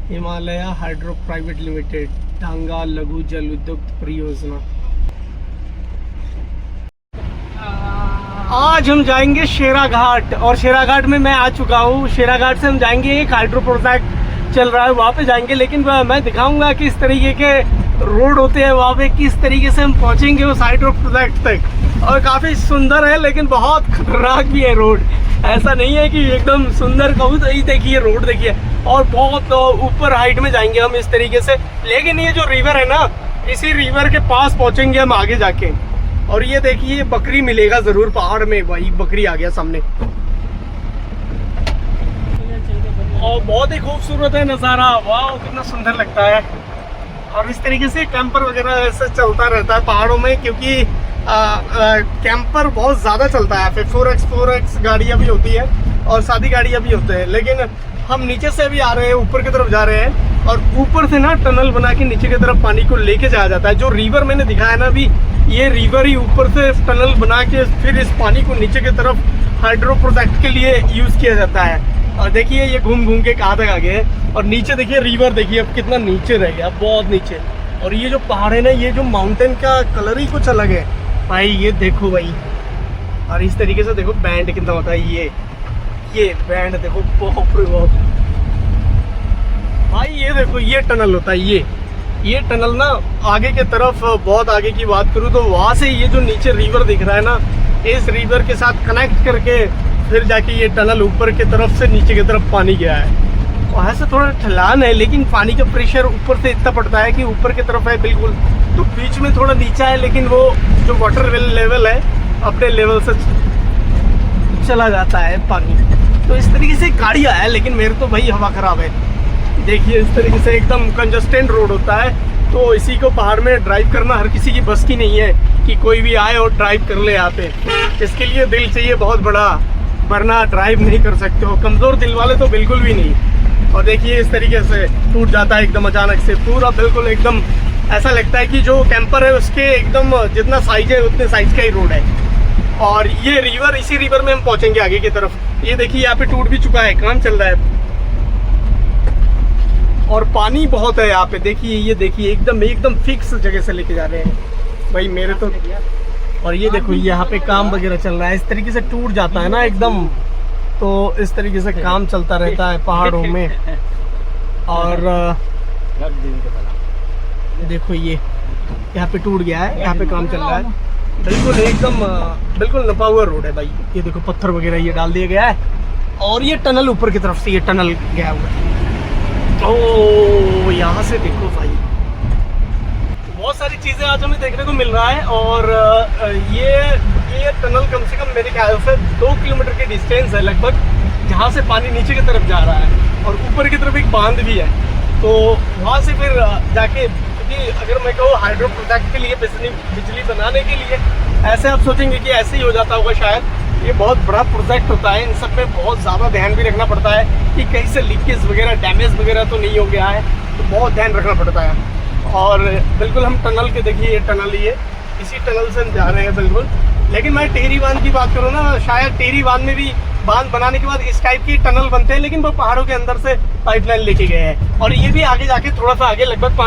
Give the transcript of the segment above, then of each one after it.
Himalaya hydro private limited, टांगा लघु जल उद्योग परियोजना। आज हम जाएंगे शेरा घाट, और शेरा घाट में मैं आ चुका हूँ। शेरा घाट से हम जाएंगे, एक हाइड्रो प्रोजेक्ट चल रहा है वहाँ पे जाएंगे, लेकिन मैं दिखाऊंगा कि इस तरीके के रोड होते हैं वहाँ पे, किस तरीके से हम पहुँचेंगे उस हाइड्रो प्रोजेक्ट तक। और काफ़ी सुंदर है, लेकिन बहुत खतरनाक भी है रोड। ऐसा नहीं है कि एकदम सुंदर कहूँ तो ये देखिए रोड देखिए, और बहुत ऊपर हाइट में जाएंगे हम इस तरीके से। लेकिन ये जो रिवर है ना, इसी रिवर के पास पहुँचेंगे हम आगे जाके। और ये देखिए बकरी मिलेगा जरूर पहाड़ में, वही बकरी आ गया सामने। और बहुत ही खूबसूरत है नज़ारा, वाह कितना सुंदर लगता है। और इस तरीके से कैंपर वगैरह ऐसे चलता रहता है पहाड़ों में, क्योंकि कैंपर बहुत ज़्यादा चलता है। फिर 4x गाड़ियाँ भी होती है और सादी गाड़ियाँ भी होते हैं। लेकिन हम नीचे से भी आ रहे हैं, ऊपर की तरफ जा रहे हैं, और ऊपर से ना टनल बना के नीचे की तरफ पानी को लेके जाया जाता है। जो रिवर मैंने दिखाया ना अभी, ये रिवर ही ऊपर से टनल बना के फिर इस पानी को नीचे की तरफ हाइड्रो प्रोजेक्ट के लिए यूज़ किया जाता है। और देखिए ये घूम घूम के कहाँ तक आ गए, और नीचे देखिए रिवर देखिए अब कितना नीचे रह गया, बहुत नीचे। और ये जो पहाड़ है ना, ये जो माउंटेन का कलर ही कुछ अलग है भाई, ये देखो भाई। और इस तरीके से देखो बैंड कितना होता है, ये बैंड देखो, बहुत भाई। ये देखो ये टनल होता है, ये टनल ना आगे के तरफ, बहुत आगे की बात करूँ तो वहाँ से ये जो नीचे रिवर दिख रहा है ना, इस रिवर के साथ कनेक्ट करके फिर जाके ये टनल ऊपर की तरफ से नीचे की तरफ पानी गया है। वहाँ से थोड़ा ढलान है, लेकिन पानी का प्रेशर ऊपर से इतना पड़ता है कि ऊपर की तरफ है बिल्कुल, तो बीच में थोड़ा नीचा है, लेकिन वो जो वाटर लेवल है अपने लेवल से चला जाता है पानी। तो इस तरीके से गाड़ियाँ है, लेकिन मेरे तो भाई हवा खराब है। देखिए इस तरीके से एकदम कंजस्टेंट रोड होता है, तो इसी को पहाड़ में ड्राइव करना हर किसी की बस की नहीं है कि कोई भी आए और ड्राइव कर ले यहाँ पे। इसके लिए दिल चाहिए बहुत बड़ा, वरना ड्राइव नहीं कर सकते हो। कमज़ोर दिल वाले तो बिल्कुल भी नहीं। और देखिए इस तरीके से टूट जाता है एकदम अचानक से, पूरा बिल्कुल एकदम ऐसा लगता है कि जो कैंपर है उसके एकदम जितना साइज है उतने साइज का ही रोड है। और ये रिवर, इसी रिवर में हम पहुँचेंगे आगे की तरफ। ये देखिए यहाँ पे टूट भी चुका है, काम चल रहा है, और पानी बहुत है यहाँ पे। देखिए ये देखिए एकदम फिक्स जगह से लेके जा रहे हैं भाई मेरे तो। और ये देखो यहाँ पे काम वगैरह चल रहा है, इस तरीके से टूट जाता है ना एकदम, तो इस तरीके से काम चलता रहता है पहाड़ों में। और देखो ये यहाँ पे टूट गया है, यहाँ पे काम चल रहा है, बिल्कुल एकदम बिल्कुल नपा हुआ रोड है भाई। ये देखो पत्थर वगैरह ये डाल दिया गया है, और ये टनल ऊपर की तरफ से ये टनल गया हुआ है। तो यहाँ से देखो भाई बहुत सारी चीज़ें आज हमें देखने को मिल रहा है। और ये टनल कम से कम मेरे ख्याल से 2 किलोमीटर के डिस्टेंस है लगभग, जहाँ से पानी नीचे की तरफ जा रहा है, और ऊपर की तरफ एक बांध भी है। तो वहाँ से फिर जाके, क्योंकि अगर मैं कहूँ हाइड्रो प्रोजेक्ट के लिए बिजली बनाने के लिए, ऐसे आप सोचेंगे कि ऐसे ही हो जाता होगा शायद। ये बहुत बड़ा प्रोजेक्ट होता है, इन सब में बहुत ज़्यादा ध्यान भी रखना पड़ता है कि कहीं से लीकेज वगैरह, डैमेज वगैरह तो नहीं हो गया है, तो बहुत ध्यान रखना पड़ता है। और बिल्कुल हम टनल के देखिए, ये टनल ही है, इसी टनल से हम जा रहे हैं बिल्कुल। लेकिन मैं टेहरी बांध की बात करूँ ना, शायद टेहरी बांध में भी बांध बनाने के बाद इस टाइप की टनल बनते हैं, लेकिन वो पहाड़ों के अंदर से पाइपलाइन लेके गए हैं। और ये भी आगे जाके थोड़ा सा आगे लगभग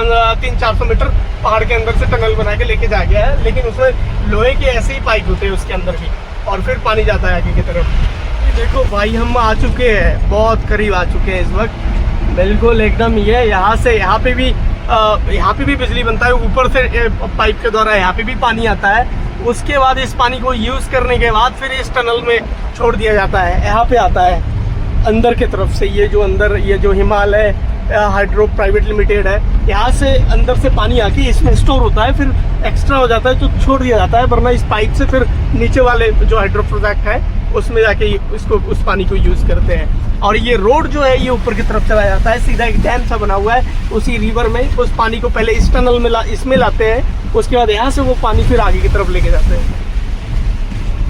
300-400 मीटर पहाड़ के अंदर से टनल बना के लेके जा गया है, लेकिन उसमें लोहे के ऐसे ही पाइप होते हैं उसके अंदर भी, और फिर पानी जाता है आगे की तरफ। ये देखो भाई हम आ चुके हैं, बहुत करीब आ चुके हैं इस वक्त, बिल्कुल एकदम। ये यहाँ से यहाँ पे भी बिजली बनता है, ऊपर से पाइप के द्वारा यहाँ पे भी पानी आता है। उसके बाद इस पानी को यूज़ करने के बाद फिर इस टनल में छोड़ दिया जाता है, यहाँ पे आता है अंदर की तरफ से। ये जो अंदर, ये जो हिमालय हाइड्रो प्राइवेट लिमिटेड है, यहाँ से अंदर से पानी आके इसमें स्टोर होता है, फिर एक्स्ट्रा हो जाता है तो छोड़ दिया जाता है, वरना इस पाइप से फिर नीचे वाले जो हाइड्रो प्रोजेक्ट है उसमें जाके इसको, उस पानी को यूज़ करते हैं। और ये रोड जो है ये ऊपर की तरफ चला जाता है, सीधा एक डैम सा बना हुआ है उसी रिवर में। उस पानी को पहले इस टनल में इसमें लाते हैं, उसके बाद यहाँ से वो पानी फिर आगे की तरफ लेके जाते हैं।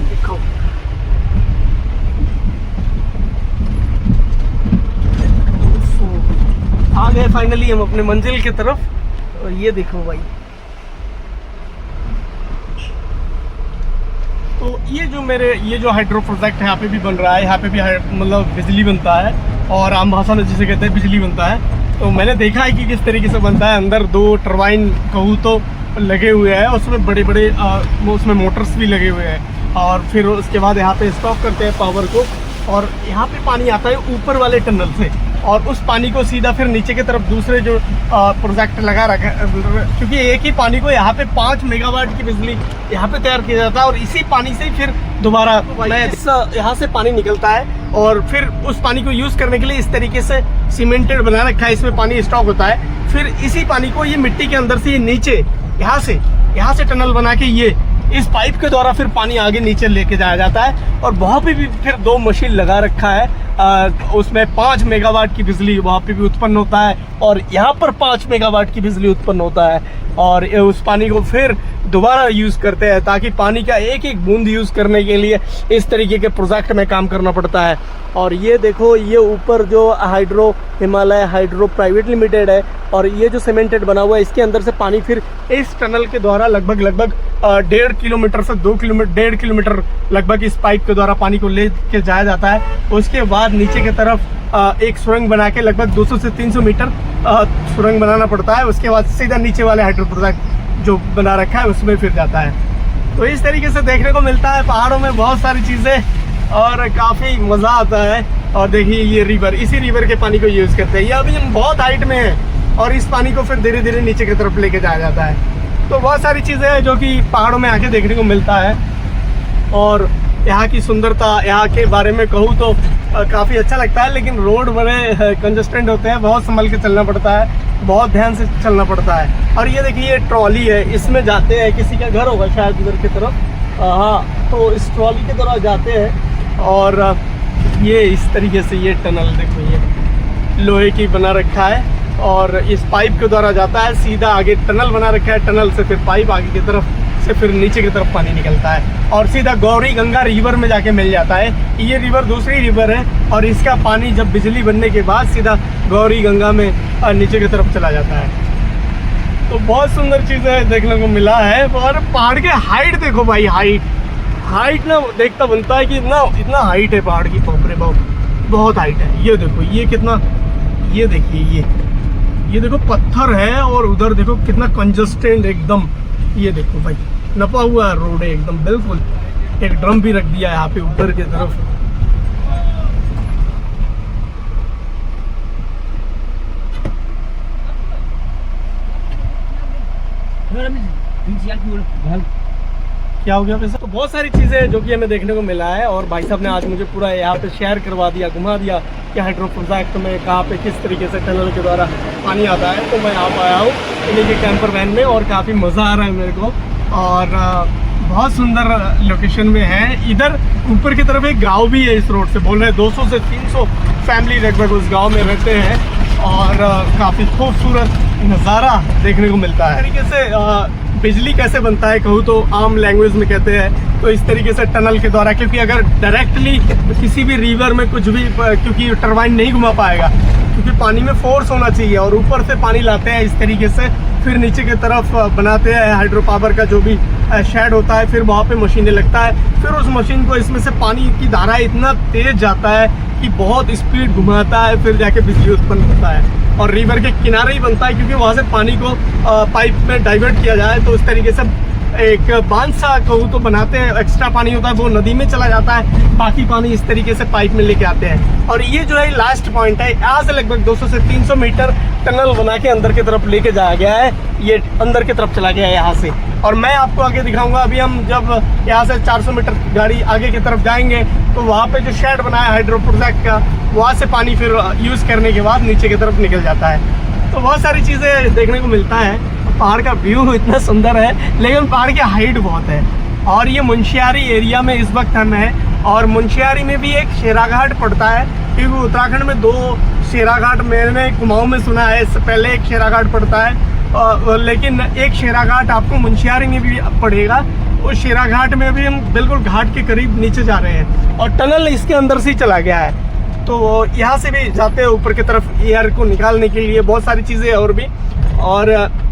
देखो आ गए फाइनली हम अपने मंजिल की तरफ। और ये देखो भाई, तो ये जो हाइड्रो प्रोजेक्ट है यहाँ पे भी बन रहा है, यहाँ पे भी मतलब बिजली बनता है, और आम भाषा में जिसे कहते हैं बिजली बनता है। तो मैंने देखा है कि किस तरीके से बनता है। अंदर 2 टरबाइन कहूँ तो लगे हुए हैं, उसमें बड़े बड़े उसमें मोटर्स भी लगे हुए हैं, और फिर उसके बाद यहाँ पे स्टॉक करते हैं पावर को, और यहाँ पे पानी आता है ऊपर वाले टनल से, और उस पानी को सीधा फिर नीचे की तरफ दूसरे जो प्रोजेक्ट लगा रखा है, क्योंकि एक ही पानी को यहाँ पे 5 मेगावाट की बिजली यहाँ पे तैयार किया जाता है, और इसी पानी से फिर दोबारा यहाँ से पानी निकलता है, और फिर उस पानी को यूज़ करने के लिए इस तरीके से सीमेंटेड बना रखा है, इसमें पानी स्टॉक होता है। फिर इसी पानी को ये मिट्टी के अंदर से ये नीचे यहाँ से टनल बना के ये इस पाइप के द्वारा फिर पानी आगे नीचे लेके जाया जाता है, और वहाँ पे भी फिर 2 मशीन लगा रखा है, उसमें 5 मेगावाट की बिजली वहाँ पे भी उत्पन्न होता है, और यहाँ पर 5 मेगावाट की बिजली उत्पन्न होता है, और उस पानी को फिर दोबारा यूज़ करते हैं, ताकि पानी का एक एक बूंद यूज़ करने के लिए इस तरीके के प्रोजेक्ट में काम करना पड़ता है। और ये देखो, ये ऊपर जो hydro Himalaya hydro private limited है, और ये जो सीमेंटेड बना हुआ है, इसके अंदर से पानी फिर इस टनल के द्वारा लगभग 1.5 किलोमीटर से 2 किलोमीटर 1.5 किलोमीटर लगभग इस पाइप के द्वारा पानी को ले के जाया जाता है। उसके बाद नीचे की तरफ एक सुरंग बना के लगभग 200 से 300 मीटर सुरंग बनाना पड़ता है। उसके बाद सीधा नीचे वाले हाइड्रो प्रोजेक्ट जो बना रखा है उसमें फिर जाता है। तो इस तरीके से देखने को मिलता है पहाड़ों में बहुत सारी चीज़ें, और काफ़ी मज़ा आता है। और देखिए ये रिवर, इसी रिवर के पानी को यूज़ करते हैं। ये अभी हम बहुत हाइट में हैं, और इस पानी को फिर धीरे धीरे नीचे की तरफ लेके जाया जाता है। तो बहुत सारी चीज़ें हैं जो कि पहाड़ों में आके देखने को मिलता है, और यहाँ की सुंदरता, यहाँ के बारे में कहूँ तो काफ़ी अच्छा लगता है। लेकिन रोड बड़े कंजस्टेंट होते हैं, बहुत संभल के चलना पड़ता है, बहुत ध्यान से चलना पड़ता है। और ये देखिए, ये ट्रॉली है, इसमें जाते हैं, किसी का घर होगा शायद इधर की तरफ, हाँ, तो इस ट्रॉली की तरफ जाते हैं। और ये इस तरीके से ये टनल देखो, ये लोहे की बना रखा है, और इस पाइप के द्वारा जाता है सीधा आगे, टनल बना रखा है, टनल से फिर पाइप आगे की तरफ से फिर नीचे की तरफ पानी निकलता है, और सीधा गौरी गंगा रिवर में जाके मिल जाता है। ये रिवर दूसरी रिवर है, और इसका पानी जब बिजली बनने के बाद सीधा गौरी गंगा में नीचे की तरफ चला जाता है। तो बहुत सुंदर चीज़ें देखने को मिला है। और पहाड़ के हाइट देखो भाई, हाइट ना देखता बनता है कि इतना हाइट है पहाड़ की, बाप रे बाप, बहुत हाइट है। ये देखो, ये कितना, ये देखिए, ये देखो पत्थर है, और उधर देखो कितना कंजस्टेंट एकदम। ये देखो भाई, नपा हुआ रोड है एकदम बिल्कुल। एक ड्रम भी रख दिया है यहाँ पे ऊपर की तरफ। क्या हो गया वैसे? तो बहुत सारी चीज़ें जो कि हमें देखने को मिला है, और भाई साहब ने आज मुझे पूरा यहाँ पे शेयर करवा दिया, घुमा दिया कि हाइड्रो प्रोजेक्ट में कहाँ पे किस तरीके से टनल के द्वारा पानी आता है। तो मैं यहाँ पर आया हूँ इन्हीं के कैंपर वैन में, और काफ़ी मज़ा आ रहा है मेरे को, और बहुत सुंदर लोकेशन में है। इधर ऊपर की तरफ एक गाँव भी है, इस रोड से बोल रहे 200 से 300 फैमिली लगभग उस गाँव में रहते हैं, और काफ़ी खूबसूरत नज़ारा देखने को मिलता है। तरीके से बिजली कैसे बनता है कहूँ तो आम लैंग्वेज में कहते हैं, तो इस तरीके से टनल के द्वारा, क्योंकि अगर डायरेक्टली किसी भी रिवर में कुछ भी, क्योंकि टरबाइन नहीं घुमा पाएगा, क्योंकि पानी में फोर्स होना चाहिए, और ऊपर से पानी लाते हैं इस तरीके से, फिर नीचे की तरफ बनाते हैं हाइड्रो पावर का जो भी शेड होता है, फिर वहाँ पे मशीनें लगता है, फिर उस मशीन को इसमें से पानी की धारा इतना तेज जाता है कि बहुत स्पीड घुमाता है, फिर जाके बिजली उत्पन्न होता है। और रिवर के किनारे ही बनता है, क्योंकि वहाँ से पानी को पाइप में डाइवर्ट किया जाए, तो इस तरीके से एक बांध सा कहूँ तो बनाते हैं। एक्स्ट्रा पानी होता है वो नदी में चला जाता है, बाकी पानी इस तरीके से पाइप में लेके आते हैं। और ये जो है लास्ट पॉइंट है, यहाँ से लगभग 200 से 300 मीटर टनल बना के अंदर की तरफ लेके जाया गया है, ये अंदर की तरफ चला गया है यहाँ से। और मैं आपको आगे दिखाऊंगा, अभी हम जब यहाँ से 400 मीटर गाड़ी आगे की तरफ जाएंगे, तो वहाँ पे जो शेड बनाया है हाइड्रो प्रोजेक्ट का, वहाँ से पानी फिर यूज़ करने के बाद नीचे की तरफ निकल जाता है। तो बहुत सारी चीज़ें देखने को मिलता है। पहाड़ का व्यू इतना सुंदर है, लेकिन पहाड़ की हाइट बहुत है। और ये मुंशियारी एरिया में इस वक्त हम हैं, और मुंशियारी में भी एक शेराघाट पड़ता है, क्योंकि उत्तराखंड में 2 शेराघाट मैंने कुमाऊं में सुना है, इससे पहले एक शेराघाट पड़ता है, लेकिन एक शेराघाट आपको मुंशियारी में भी पड़ेगा। उस शेराघाट में भी हम बिल्कुल घाट के करीब नीचे जा रहे हैं, और टनल इसके अंदर से ही चला गया है। तो यहाँ से भी जाते हैं ऊपर की तरफ एयर को निकालने के लिए, बहुत सारी चीज़ें और भी। और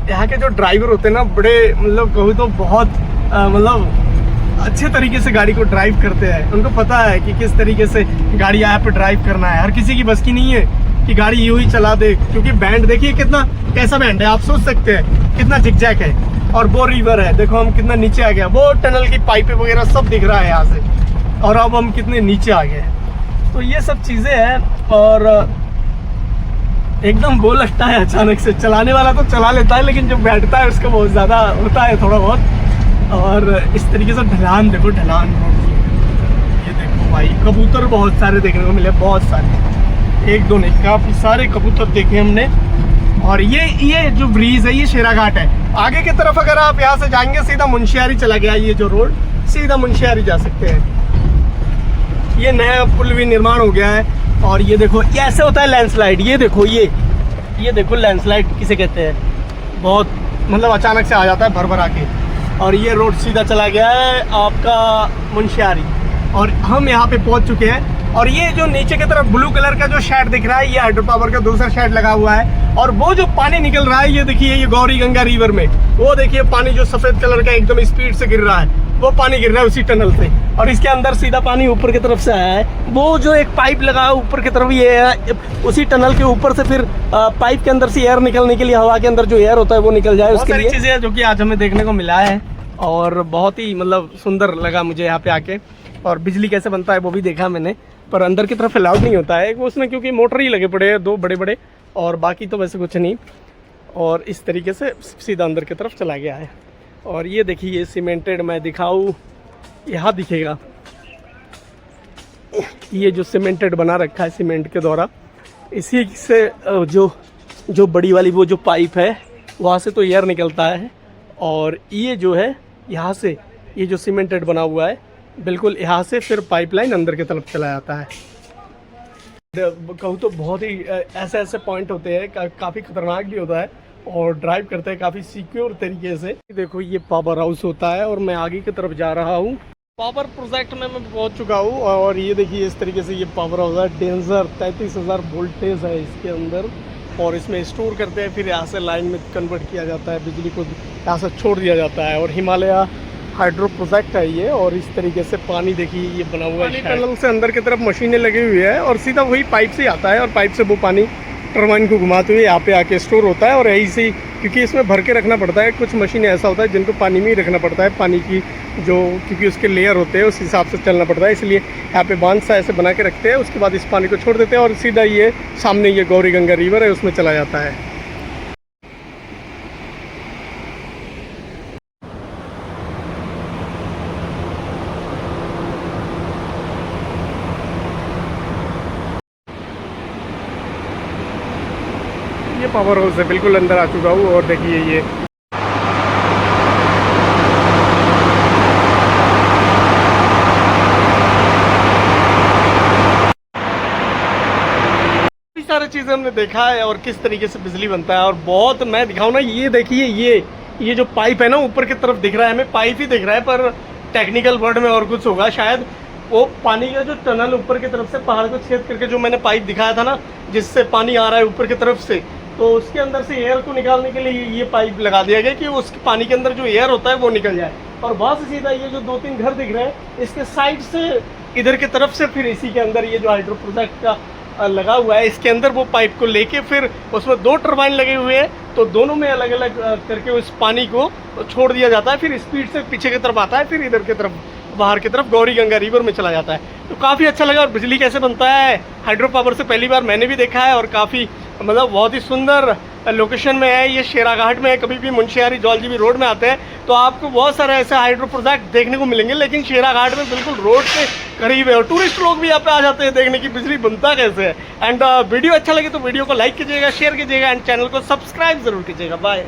यहाँ के जो ड्राइवर होते हैं ना, बड़े मतलब कहूँ तो बहुत मतलब अच्छे तरीके से गाड़ी को ड्राइव करते हैं। उनको पता है कि किस तरीके से गाड़ी यहाँ पे ड्राइव करना है। हर किसी की बस की नहीं है कि गाड़ी यूं ही चला दे, क्योंकि बैंड देखिए कितना, कैसा बैंड है आप सोच सकते हैं, कितना जिगजैग है। और वो रिवर है, देखो हम कितना नीचे आ गया, वो टनल की पाइपें वगैरह सब दिख रहा है यहाँ से, और अब हम कितने नीचे आ गए हैं। तो ये सब चीज़ें हैं, और एकदम वो लगता है अचानक से। चलाने वाला तो चला लेता है, लेकिन जो बैठता है उसका बहुत ज़्यादा होता है थोड़ा बहुत। और इस तरीके से ढलान देखो, ढलान ये देखो भाई, कबूतर बहुत सारे देखने को मिले, बहुत सारे, एक दो नहीं काफ़ी सारे कबूतर देखे हमने। और ये जो ब्रिज है ये शेराघाट है। आगे की तरफ अगर आप यहाँ से जाएंगे सीधा मुंशियारी चला गया, ये जो रोड सीधा मुंशियारी जा सकते हैं। ये नया पुल भी निर्माण हो गया है। और ये देखो, ये ऐसे होता है लैंडस्लाइड, ये देखो ये देखो लैंडस्लाइड किसे कहते हैं, बहुत मतलब अचानक से आ जाता है भर भर आके। और ये रोड सीधा चला गया है आपका मुंशियारी, और हम यहाँ पे पहुँच चुके हैं। और ये जो नीचे की तरफ ब्लू कलर का जो शेड दिख रहा है, ये हाइड्रो पावर का दूसरा शेड लगा हुआ है। और वो जो पानी निकल रहा है, ये देखिए, ये गौरी गंगा रिवर में, वो देखिए पानी जो सफेद कलर का एकदम स्पीड से गिर रहा है, वो पानी गिर रहा है उसी टनल से। और इसके अंदर सीधा पानी ऊपर की तरफ से आया है। वो जो एक पाइप लगा है ऊपर की तरफ, ये है उसी टनल के ऊपर से फिर पाइप के अंदर से एयर निकलने के लिए, हवा के अंदर जो एयर होता है वो निकल जाए, उसके लिए चीज़ें हैं जो कि आज हमें देखने को मिला है। और बहुत ही मतलब सुंदर लगा मुझे यहाँ पे आके। और बिजली कैसे बनता है वो भी देखा मैंने, पर अंदर की तरफ अलाउड नहीं होता है वो उसमें, क्योंकि मोटर ही लगे पड़े हैं दो बड़े बड़े, और बाकी तो वैसे कुछ नहीं। और इस तरीके से सीधा अंदर की तरफ चला गया है। और ये देखिए, ये सीमेंटेड, मैं दिखाऊँ, यहाँ दिखेगा ये जो सीमेंटेड बना रखा है सीमेंट के द्वारा, इसी से जो बड़ी वाली वो जो पाइप है वहाँ से तो एयर निकलता है। और ये जो है यहाँ से, ये जो सीमेंटेड बना हुआ है बिल्कुल, यहाँ से फिर पाइपलाइन अंदर की तरफ चला जाता है। कहूँ तो बहुत ही ऐसे पॉइंट होते हैं, काफ़ी खतरनाक भी होता है, और ड्राइव करते हैं काफ़ी सिक्योर तरीके से। देखो ये पावर हाउस होता है, और मैं आगे की तरफ जा रहा हूँ। पावर प्रोजेक्ट में मैं पहुँच चुका हूँ। और ये देखिए इस तरीके से ये पावर हाउस है, डेंजर 33,000 वोल्टेज है इसके अंदर, और इसमें स्टोर करते हैं, फिर यहाँ से लाइन में कन्वर्ट किया जाता है, बिजली को यहाँ से छोड़ दिया जाता है। और हिमालय हाइड्रो प्रोजेक्ट है ये। और इस तरीके से पानी देखिए ये बना हुआ है, टनल से अंदर की तरफ मशीनें लगी हुई है, और सीधा वही पाइप से आता है, और पाइप से वो पानी टरबाइन को घुमाते हुए यहाँ पे आके स्टोर होता है। और यही से, क्योंकि इसमें भर के रखना पड़ता है, कुछ मशीनें ऐसा होता है जिनको पानी में ही रखना पड़ता है, पानी की जो, क्योंकि उसके लेयर होते हैं उस हिसाब से चलना पड़ता है, इसलिए यहाँ पे बांध सा ऐसे बना के रखते हैं। उसके बाद इस पानी को छोड़ देते हैं, और सीधा ये सामने ये गौरी गंगा रिवर है उसमें चला जाता है। ये पावर हाउस है, बिल्कुल अंदर आ चुका हूँ। और देखिए ये सारी चीज़ें हमने देखा है, और किस तरीके से बिजली बनता है। और बहुत, मैं दिखाऊँ ना, ये देखिए ये जो पाइप है ना ऊपर की तरफ दिख रहा है, हमें पाइप ही दिख रहा है, पर टेक्निकल वर्ड में और कुछ होगा शायद। वो पानी का जो टनल ऊपर की तरफ से पहाड़ को छेद करके जो मैंने पाइप दिखाया था ना, जिससे पानी आ रहा है ऊपर की तरफ से, तो उसके अंदर से एयर को निकालने के लिए ये पाइप लगा दिया गया कि उस पानी के अंदर जो एयर होता है वो निकल जाए। और वहाँ से सीधा ये जो 2-3 घर दिख रहे हैं, इसके साइड से इधर की तरफ से फिर इसी के अंदर ये जो हाइड्रो प्रोजेक्ट का लगा हुआ है, इसके अंदर वो पाइप को लेके फिर उसमें 2 टरबाइन लगे हुए हैं, तो दोनों में अलग अलग करके उस पानी को छोड़ दिया जाता है, फिर स्पीड से पीछे की तरफ आता है, फिर इधर की तरफ बाहर की तरफ गौरी गंगा रिवर में चला जाता है। तो काफ़ी अच्छा लगा। और बिजली कैसे बनता है हाइड्रो पावर से पहली बार मैंने भी देखा है, और काफ़ी मतलब बहुत ही सुंदर लोकेशन में है। ये शेराघाट में है। कभी भी मुंशियारी जौलजीबी रोड में आते हैं तो आपको बहुत सारे ऐसे हाइड्रो प्रोजेक्ट देखने को मिलेंगे, लेकिन शेराघाट में बिल्कुल रोड के करीब है, और टूरिस्ट लोग भी यहाँ पे आ जाते हैं देखने की बिजली बनता कैसे है। एंड वीडियो अच्छा लगे तो वीडियो को लाइक कीजिएगा, शेयर कीजिएगा, एंड चैनल को सब्सक्राइब जरूर कीजिएगा। बाय।